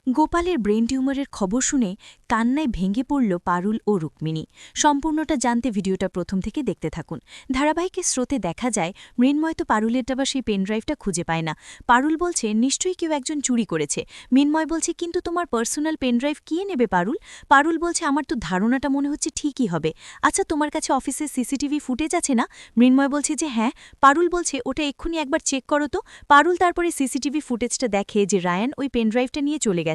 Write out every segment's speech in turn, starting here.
গোপালের ব্রেন টিউমারের খবর শুনে কান্নায় ভেঙে পড়ল পারুল ও রুক্মিণী। সম্পূর্ণটা জানতে ভিডিওটা প্রথম থেকে দেখতে থাকুন। ধারাবাহিকের স্রোতে দেখা যায় মৃন্ময় তো পারুলের দেওয়া সেই পেনড্রাইভটা খুঁজে পায় না। পারুল বলছে নিশ্চয়ই কেউ একজন চুরি করেছে। মৃন্ময় বলছে কিন্তু তোমার পার্সোনাল পেনড্রাইভ কে নেবে পারুল? পারুল বলছে আমার তো ধারণাটা মনে হচ্ছে ঠিকই হবে। আচ্ছা তোমার কাছে অফিসের সিসিটিভি ফুটেজ আছে না? মৃন্ময় বলছে যে হ্যাঁ। পারুল বলছে ওটা এক্ষুনি একবার চেক করো তো। পারুল তারপরে সিসিটিভি ফুটেজটা দেখে যে রায়ান ওই পেনড্রাইভটা নিয়ে চলে গেছে।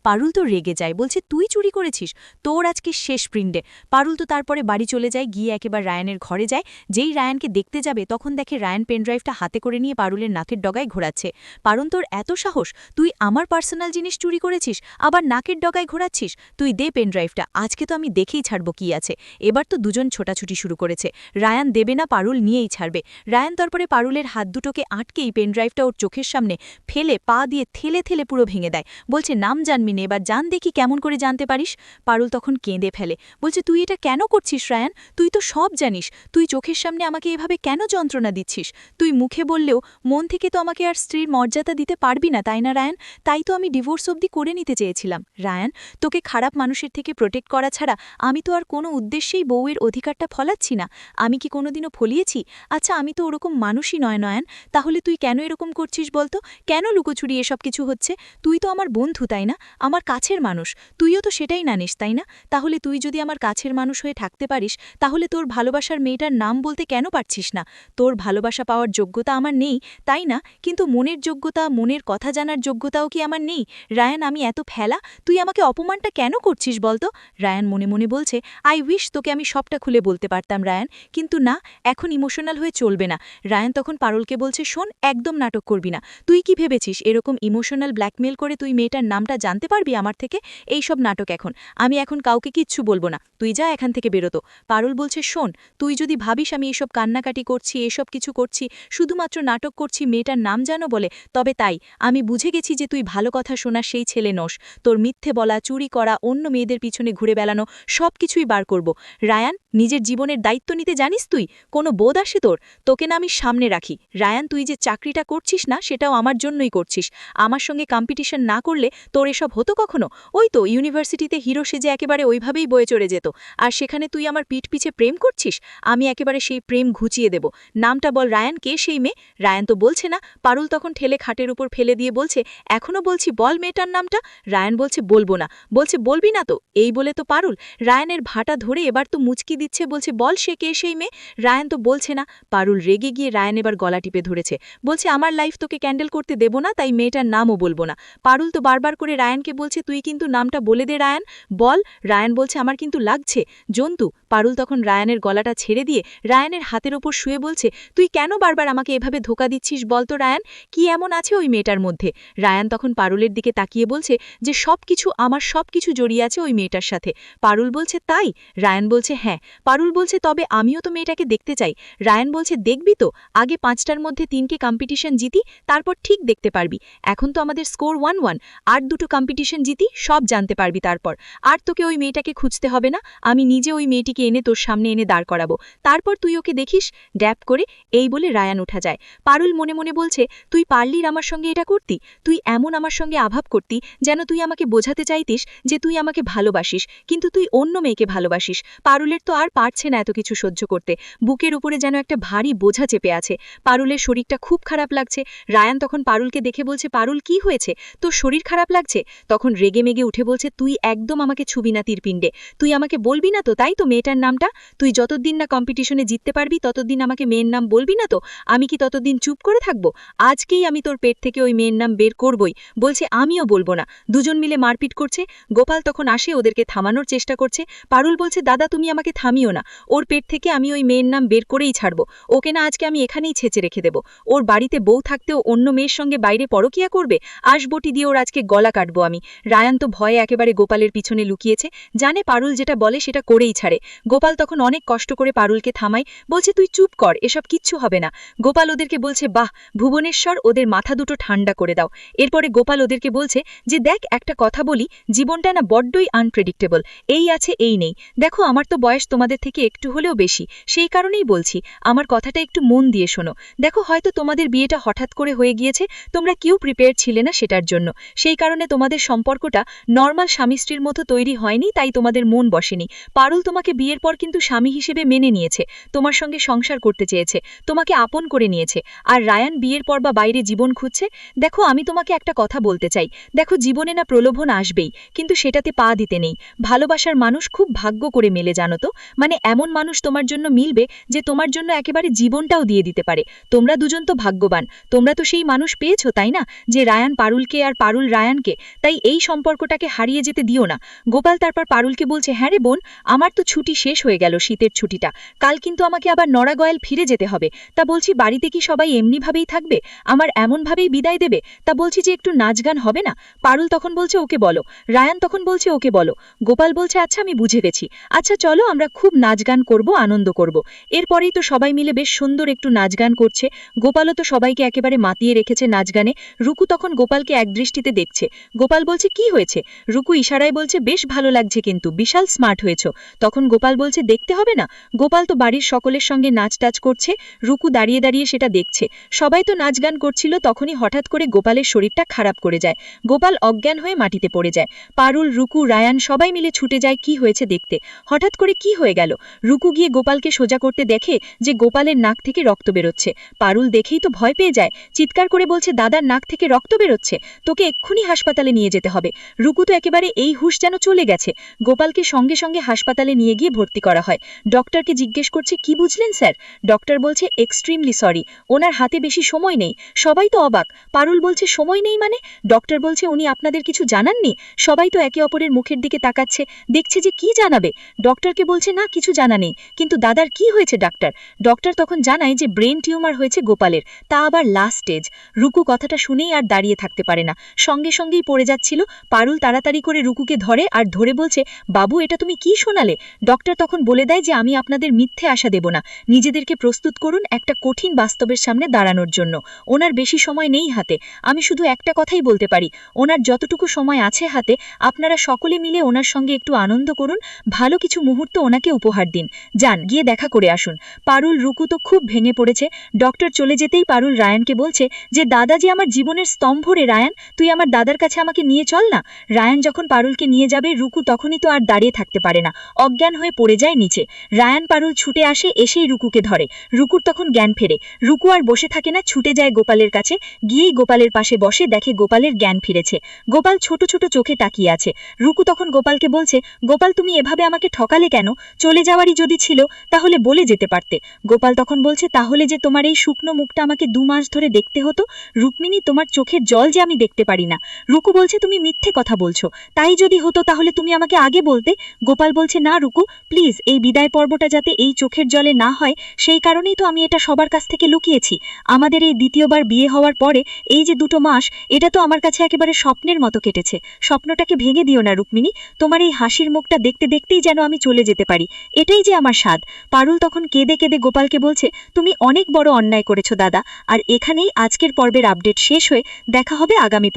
পারুল তো রেগে যায়, বলছে তুই চুরি করেছিস, তোর আজকে শেষ প্রিন্টে। পারুল তো তারপরে বাড়ি চলে যায়, গিয়ে একেবার রায়ানের ঘরে যায়। যেই রায়ানকে দেখতে যাবে তখন দেখে রায়ান পেনড্রাইভটা হাতে করে নিয়ে পারুলের নাকের ডগায় ঘোরাচ্ছে। পারুল তোর এত সাহস, তুই আমার পার্সোনাল জিনিস চুরি করেছিস, আবার নাকের ডগায় ঘোরাচ্ছিস? তুই দে পেনড্রাইভটা, আজকে তো আমি দেখেই ছাড়ব কি আছে। এবার তো দুজন ছোটাছুটি শুরু করেছে। রায়ান দেবে না, পারুল নিয়েই ছাড়বে। রায়ান তারপরে পারুলের হাত দুটোকে আটকেই পেনড্রাইভটা ওর চোখের সামনে ফেলে পা দিয়ে থেলে থেলে পুরো ভেঙে দেয়। বলছে নাম জানবি নে, এবার জান দেখি কেমন করে জানতে পারিস। পারুল তখন কেঁদে ফেলে, বলছে তুই এটা কেন করছিস রায়ান? তুই তো সব জানিস, তুই চোখের সামনে আমাকে এভাবে কেন যন্ত্রণা দিচ্ছিস? তুই মুখে বললেও মন থেকে তো আমাকে আর স্ত্রীর মর্যাদা দিতে পারবি না, তাই না রায়ান? তাই তো আমি ডিভোর্স অবধি করে নিতে চেয়েছিলাম। রায়ান, তোকে খারাপ মানুষের থেকে প্রোটেক্ট করা ছাড়া আমি তো আর কোনো উদ্দেশ্যেই বউয়ের অধিকারটা ফলাচ্ছি না। আমি কি কোনোদিনও ফলিয়েছি? আচ্ছা আমি তো ওরকম মানুষই নয় নয়ন। তাহলে তুই কেন এরকম করছিস বলতো? কেন লুকোচুরি এসব কিছু হচ্ছে? তুই তো আমার বন্ধু তাই না, আমার কাছের মানুষ। তুইও তো সেটাই নানিস তাই না? তাহলে তুই যদি আমার কাছের মানুষ হয়ে থাকতে পারিস, তাহলে তোর ভালোবাসার মেয়েটার নাম বলতে কেন পারছিস না? তোর ভালোবাসা পাওয়ার যোগ্যতা আমার নেই তাই না, কিন্তু মনের যোগ্যতা, মনের কথা জানার যোগ্যতাও কি আমার নেই? রায়ান আমি এত ফেলা, তুই আমাকে অপমানটা কেন করছিস বলতো? রায়ান মনে মনে বলছে আই উইশ তোকে আমি সবটা খুলে বলতে পারতাম রায়ান, কিন্তু না, এখন ইমোশনাল হয়ে চলবে না। রায়ান তখন পারুলকে বলছে শোন, একদম নাটক করবি না। তুই কি ভেবেছিস এরকম ইমোশনাল ব্ল্যাকমেল করে তুই মেয়েটার নামটা জানতে পারবি আমার থেকে? এই সব নাটক এখন, আমি এখন কাউকে কিচ্ছু বলবো না, তুই যা এখান থেকে বেরোতো। পারুল বলছে শোন, তুই যদি ভাবিস আমি এসব কান্নাকাটি করছি, এসব কিছু করছি, শুধুমাত্র নাটক করছি মেয়েটার নাম জানো বলে, তবে তাই আমি বুঝে গেছি যে তুই ভালো কথা শোনার সেই ছেলে নোস। তোর মিথ্যে বলা, চুরি করা, অন্য মেয়েদের পিছনে ঘুরে বেড়ানো সব কিছুই বার করব। রায়ান, নিজের জীবনের দায়িত্ব নিতে জানিস তুই? কোনো বোধ আসে তোর? তোকে না আমি সামনে রাখি। রায়ান, তুই যে চাকরিটা করছিস না সেটাও আমার জন্যই করছিস। আমার সঙ্গে কম্পিটিশন না করলে তোর এসব হতো কখনো? ওই তো ইউনিভার্সিটিতে হিরো সেজে একেবারে ওইভাবেই বয়ে চড়ে যেত, আর সেখানে তুই আমার পিঠ পিছে প্রেম করছিস। আমি একেবারে সেই প্রেম ঘুচিয়ে দেব। নামটা বল রায়ান, কে সেই মেয়ে? রায়ান তো বলছে না। পারুল তখন ঠেলে খাটের উপর ফেলে দিয়ে বলছে এখনো বলছি, বল মেয়েটার নামটা। রায়ান বলছে বলবো না। বলছে বলবি না তো? এই বলে তো পারুল রায়ানের ভাটা ধরে এবার তো মুচকি দিচ্ছে, বলছে বল সে কে সেই মেয়ে। রায়ান তো বলছে না। পারুল রেগে গিয়ে রায়ান এবার গলা টিপে ধরেছে, বলছে আমার লাইফ তোকে ক্যান্ডেল করতে দেব না, তাই মেয়েটার নামও বলবো না। পারুল তো বারবার করে রায়ানকে বলছে তুই কিন্তু নামটা বলে দে রায়ান, বল। রায়ান বলছে আমার কিন্তু লাগছে জন্তু। পারুল তখন রায়ানের গলাটা ছেড়ে দিয়ে রায়ানের হাতের ওপর শুয়ে বলছে তুই কেন বারবার আমাকে এভাবে ধোকা দিচ্ছিস বলতো রায়ান, কি এমন আছে ওই মেয়েটার মধ্যে? রায়ান তখন পারুলের দিকে তাকিয়ে বলছে যে সবকিছু, আমার সবকিছু জড়িয়ে আছে ওই মেয়েটার সাথে। পারুল বলছে তাই? রায়ান বলছে হ্যাঁ। পারুল বলছে তবে আমিও তো মেয়েটাকে দেখতে চাই। রায়ান বলছে দেখবি তো, আগে 5টার মধ্যে 3কে কম্পিটিশন জিতি, তারপর ঠিক দেখতে পারবি। এখন তো আমাদের স্কোর 1-1, আর 2টো কম্পিটিশন জিতি, সব জানতে পারবি তারপর। আর তোকে ওই মেয়েটাকে খুঁজতে হবে না, আমি নিজে ওই মেয়েটিকে এনে তোর সামনে এনে দাঁড় করাবো, তারপর তুই ওকে দেখিস ড্যাপ করে। এই বলে রায়ান উঠা যায়। পারুল মনে মনে বলছে তুই পারলির আমার সঙ্গে এটা করতি? তুই এমন আমার সঙ্গে আভাব করতি যেন তুই আমাকে বোঝাতে চাইতিস যে তুই আমাকে ভালোবাসিস, কিন্তু তুই অন্য মেয়েকে ভালোবাসিস। পারুলের তো আর পারছে না এত কিছু সহ্য করতে, বুকের উপরে যেন একটা ভারী বোঝা চেপে আছে। পারুলের শরীরটা খুব খারাপ লাগছে। রায়ান তখন পারুলকে দেখে বলছে পারুল কি হয়েছে, তোর শরীর খারাপ লাগছে? তখন রেগে মেগে উঠে বলছে তুই একদম আমাকে ছুবি না তীরপিণ্ডে, তুই আমাকে বলবি না তো তাই তো মেয়েটার নামটা? তুই যতদিন না কম্পিটিশনে জিততে পারবি ততদিন আমাকে মেয়ের নাম বলবি না তো? আমি কি ততদিন চুপ করে থাকবো? আজকেই আমি তোর পেট থেকে ওই মেয়ের নাম বের করবই। বলছে আমিও বলবো না। দুজন মিলে মারপিট করছে। গোপাল তখন আসে ওদেরকে থামানোর চেষ্টা করছে। পারুল বলছে দাদা তুমি আমাকে থামিও না, ওর পেট থেকে আমি ওই মেয়ের নাম বের করেই ছাড়বো। ওকে না আজকে আমি এখানেই ছেঁচে রেখে দেব। ওর বাড়িতে বউ থাকতেও অন্য মেয়ের সঙ্গে বাইরে পরকিয়া করবে, আসবটি দিয়ে ওর আজকে গলা কাটবো আমি। রায়ান তো ভয়ে একেবারে গোপালের পিছনে লুকিয়েছে, জানে পারুল যেটা বলে সেটা করেই ছাড়ে। গোপাল তখন অনেক কষ্ট করে পারুলকে থামায়, বলছে তুই চুপ কর, এসব কিচ্ছু হবে না। গোপাল ওদেরকে বলছে বাহ ভুবনেশ্বর, ওদের মাথা দুটো ঠান্ডা করে দাও। এরপরে গোপাল ওদেরকে বলছে যে দেখ একটা কথা বলি, জীবনটা না বড্ডই আনপ্রেডিক্টেবল, এই আছে এই নেই। দেখো আমার তো বয়স তোমাদের থেকে একটু হলেও বেশি, সেই কারণেই বলছি আমার কথাটা একটু মন দিয়ে শোনো। দেখো হয়তো তোমাদের বিয়েটা হঠাৎ করে হয়ে গিয়েছে, তোমরা কেউ প্রিপেয়ার ছিলে না সেটার জন্য, সেই কারণে কারণে তোমাদের সম্পর্কটা নর্মাল স্বামী স্ত্রীর মতো তৈরি হয়নি, তাই তোমাদের মন বসেনি। পারুল তোমাকে বিয়ের পর কিন্তু স্বামী হিসেবে মেনে নিয়েছে, তোমার সঙ্গে সংসার করতে চেয়েছে, তোমাকে আপন করে নিয়েছে। আর রায়ান বিয়ের পর বা বাইরে জীবন খুঁজছে। দেখো, আমি তোমাকে একটা কথা বলতে চাই, দেখো জীবনে না প্রলোভন আসবেই, কিন্তু সেটাতে পা দিতে নেই। ভালোবাসার মানুষ খুব ভাগ্য করে মেলে, জানো তো, মানে এমন মানুষ তোমার জন্য মিলবে যে তোমার জন্য একেবারে জীবনটাও দিয়ে দিতে পারে। তোমরা দুজন তো ভাগ্যবান, তোমরা তো সেই মানুষ পেয়েছো, তাই না, যে রায়ান পারুলকে আর পারুল রায়ানকে। তাই এই সম্পর্কটাকে হারিয়ে যেতে দিও না। গোপাল তারপর পারুলকে বলছে, হ্যাঁ রে বোন, আমার তো ছুটি শেষ হয়ে গেল, শীতের ছুটিটা, কাল কিন্তু আমাকে আবার নড়াগয়াল ফিরে যেতে হবে। তা বলছি বাড়িতে কি সবাই এমনিভাবেই থাকবে, আমার এমনভাবেই বিদায় দেবে? তা বলছি যে একটু নাচ গান হবে না? পারুল তখন বলছে ওকে বলো, রায়ান তখন বলছে ওকে বলো। গোপাল বলছে আচ্ছা আমি বুঝে গেছি, আচ্ছা চলো আমরা খুব নাচ গান করবো, আনন্দ করব। এরপরেই তো সবাই মিলে বেশ সুন্দর একটু নাচ গান করছে। গোপালও তো সবাইকে একেবারে মাতিয়ে রেখেছে নাচ গানে। রুকু তখন গোপালকে একদৃষ্টিতে দেখছে। গোপাল বলছে কি হয়েছে? রুকু ইশারায় বলছে বেশ ভালো লাগছে, কিন্তু বিশাল স্মার্ট হয়েছো। তখন গোপাল বলছে দেখতে হবে না? গোপাল তো বাড়ির সকলের সঙ্গে নাচ টাচ করছে, রুকু দাঁড়িয়ে দাঁড়িয়ে সেটা দেখছে। সবাই তো নাচ গান করছিল, তখনই হঠাৎ করে গোপালের শরীরটা খারাপ করে যায়। গোপাল অজ্ঞান হয়ে মাটিতে পড়ে যায়। পারুল, রুকু, রায়ান সবাই মিলে ছুটে যায় কি হয়েছে দেখতে। হঠাৎ করে কি হয়ে গেল? রুকু গিয়ে গোপালকে সোজা করতে দেখে যে গোপালের নাক থেকে রক্ত বেরোচ্ছে। পারুল দেখেই তো ভয় পেয়ে যায়, চিৎকার করে বলছে দাদার নাক থেকে রক্ত বেরোচ্ছে, তোকে এক্ষুনি হাসপাতালে নিয়ে যেতে হবে। রুকু তো একেবারে এই হুঁশ যেন চলে গেছে। গোপালকে সঙ্গে সঙ্গে হাসপাতালে নিয়ে গিয়ে ভর্তি করা হয়। ডক্টরকে জিজ্ঞেস করছে কি বুঝলেন স্যার? ডক্টর বলছে এক্সট্রিমলি সরি, ওনার হাতে বেশি সময় নেই। সবাই তো অবাক, পারুল বলছে সময় নেই মানে? ডক্টর বলছে উনি আপনাদের কিছু জানাননি? সবাই তো একে অপরের মুখের দিকে তাকাচ্ছে, দেখছে যে কি জানাবে। ডক্টরকে বলছে না কিছু জানা নেই, কিন্তু দাদার কি হয়েছে ডাক্তার? ডক্টর তখন জানায় যে ব্রেন টিউমার হয়েছে গোপালের, তা আবার লাস্ট স্টেজ। রুকু কথাটা শুনেই আর দাঁড়িয়ে থাকতে পারে না, সঙ্গে সঙ্গেই পড়ে যাচ্ছিল। পারুল তাড়াতাড়ি করে রুকুকে ধরে আর ধরে বলছে বাবু এটা তুমি কি শোনালে? ডক্টর তখন বলে দেয় যে আমি আপনাদের মিথ্যে আশা দেব না, নিজেদেরকে প্রস্তুত করুন একটা কঠিন বাস্তবের সামনে দাঁড়ানোর জন্য। ওনার বেশি সময় নেই হাতে, আমি শুধু একটা কথাই বলতে পারি, ওনার যতটুকু সময় আছে হাতে আপনারা সকলে মিলে ওনার সঙ্গে একটু আনন্দ করুন, ভালো কিছু মুহূর্ত ওনাকে উপহার দিন, যান গিয়ে দেখা করে আসুন। পারুল, রুকু তো খুব ভেঙে পড়েছে। ডক্টর চলে যেতেই পারুল রায়ানকে বলছে যে দাদা যে আমার জীবনের স্তম্ভ রে রায়ান, তুই আমার দাদার কাছে আমাকে নিয়ে চল না। রায়ান যখন পারুলকে নিয়ে যাবে, রুকু তখনই তো আর দাঁড়িয়ে থাকতে পারে না, অজ্ঞান হয়ে পড়ে যায় নিচে। রায়ান পারুল ছুটে আসে, এসেই রুকুকে ধরে। রুকুর তখন জ্ঞান ফেরে। রুকু আর বসে থাকে না, ছুটে যায় গোপালের কাছে, গিয়েই গোপালের পাশে বসে, দেখে গোপালের জ্ঞান ফিরেছে। গোপাল ছোট ছোট চোখে তাকিয়ে আছে। রুকু তখন গোপালকে বলছে গোপাল তুমি এভাবে আমাকে ঠকালে কেন? চলে যাওয়ারই যদি ছিল তাহলে বলে যেতে পারতে। গোপাল তখন বলছে তাহলে যে তোমার এই শুকনো মুখটা আমাকে 2 মাস ধরে দেখতে হতো? রুক্মিণী, তোমার চোখের জল যে আমি দেখতে পারি না। রুকু বলছে তুমি মিথ্যে কথা বলছো, তাই যদি হতো তাহলে তুমি আমাকে আগে বলতে। গোপাল বলছে না রুকু প্লিজ, এই বিদায় পর্বটা যাতে এই চোখের জলে না হয় সেই কারণেই তো আমি এটা সবার কাছ থেকে লুকিয়েছি। আমাদের এই দ্বিতীয়বার বিয়ে হওয়ার পরে এই যে 2 মাস, এটা তো আমার কাছে একেবারে স্বপ্নের মতো কেটেছে। স্বপ্নটাকে ভেঙে দিও না রুক্মিণী, তোমার এই হাসির মুখটা দেখতে দেখতেই যেন আমি চলে যেতে পারি, এটাই যে আমার স্বাদ। পারুল তখন কেঁদে কেঁদে গোপালকে বলছে তুমি অনেক বড় অন্যায় করেছো দাদা। আর এখানেই আজকের পর্বের আপডেট শেষ হয়ে দেখা হবে আগামী